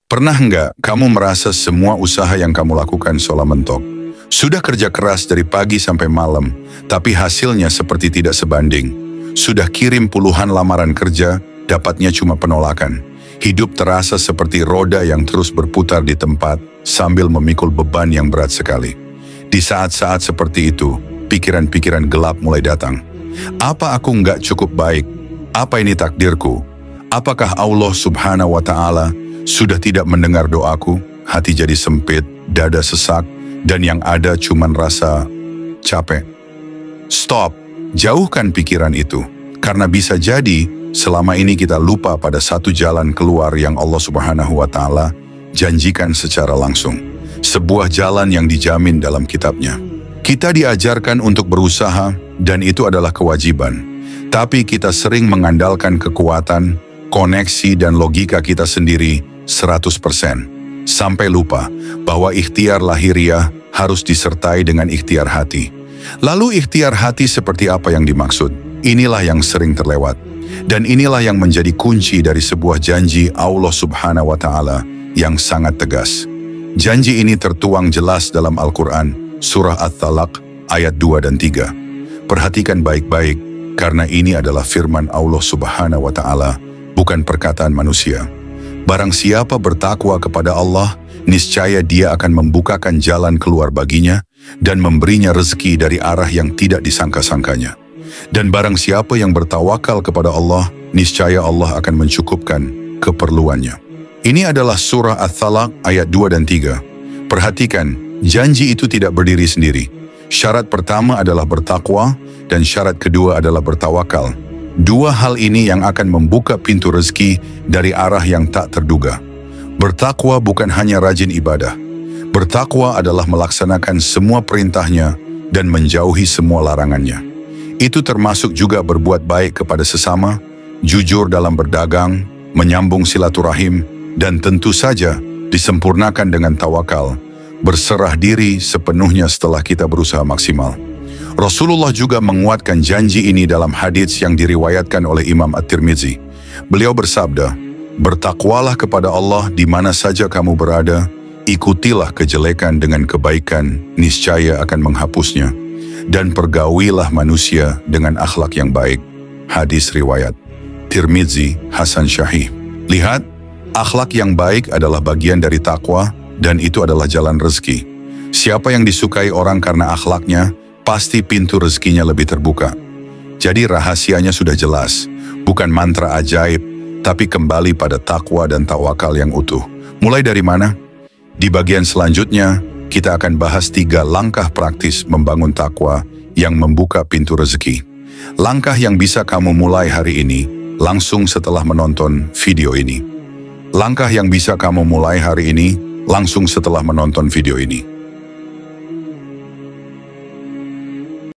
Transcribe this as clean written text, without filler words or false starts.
Pernah nggak kamu merasa semua usaha yang kamu lakukan seolah mentok? Sudah kerja keras dari pagi sampai malam, tapi hasilnya seperti tidak sebanding. Sudah kirim puluhan lamaran kerja, dapatnya cuma penolakan. Hidup terasa seperti roda yang terus berputar di tempat sambil memikul beban yang berat sekali. Di saat-saat seperti itu, pikiran-pikiran gelap mulai datang. Apa aku nggak cukup baik? Apa ini takdirku? Apakah Allah Subhanahu wa Ta'ala sudah tidak mendengar doaku? Hati jadi sempit, dada sesak, dan yang ada cuman rasa capek. Stop, jauhkan pikiran itu. Karena bisa jadi selama ini kita lupa pada satu jalan keluar yang Allah Subhanahu wa Ta'ala janjikan secara langsung. Sebuah jalan yang dijamin dalam kitabnya. Kita diajarkan untuk berusaha dan itu adalah kewajiban. Tapi kita sering mengandalkan kekuatan, koneksi dan logika kita sendiri 100%. Sampai lupa bahwa ikhtiar lahiriah harus disertai dengan ikhtiar hati. Lalu ikhtiar hati seperti apa yang dimaksud? Inilah yang sering terlewat. Dan inilah yang menjadi kunci dari sebuah janji Allah Subhanahu wa Ta'ala yang sangat tegas. Janji ini tertuang jelas dalam Al-Quran, Surah At-Talaq, ayat 2 dan 3. Perhatikan baik-baik, karena ini adalah firman Allah Subhanahu wa Ta'ala, bukan perkataan manusia. Barang siapa bertakwa kepada Allah, niscaya Dia akan membukakan jalan keluar baginya dan memberinya rezeki dari arah yang tidak disangka-sangkanya. Dan barang siapa yang bertawakal kepada Allah, niscaya Allah akan mencukupkan keperluannya. Ini adalah surah At-Talaq ayat 2 dan 3. Perhatikan, janji itu tidak berdiri sendiri. Syarat pertama adalah bertakwa dan syarat kedua adalah bertawakal. Dua hal ini yang akan membuka pintu rezeki dari arah yang tak terduga. Bertakwa bukan hanya rajin ibadah. Bertakwa adalah melaksanakan semua perintahnya dan menjauhi semua larangannya. Itu termasuk juga berbuat baik kepada sesama, jujur dalam berdagang, menyambung silaturahim, dan tentu saja disempurnakan dengan tawakal, berserah diri sepenuhnya setelah kita berusaha maksimal. Rasulullah juga menguatkan janji ini dalam hadits yang diriwayatkan oleh Imam At-Tirmidzi. Beliau bersabda, "Bertakwalah kepada Allah di mana saja kamu berada, ikutilah kejelekan dengan kebaikan, niscaya akan menghapusnya. Dan pergaulilah manusia dengan akhlak yang baik." Hadis riwayat Tirmidzi Hasan Syahih. Lihat, akhlak yang baik adalah bagian dari takwa dan itu adalah jalan rezeki. Siapa yang disukai orang karena akhlaknya, pasti pintu rezekinya lebih terbuka. Jadi rahasianya sudah jelas, bukan mantra ajaib, tapi kembali pada takwa dan tawakal yang utuh. Mulai dari mana? Di bagian selanjutnya, kita akan bahas 3 langkah praktis membangun takwa yang membuka pintu rezeki. Langkah yang bisa kamu mulai hari ini, langsung setelah menonton video ini. Langkah yang bisa kamu mulai hari ini, langsung setelah menonton video ini.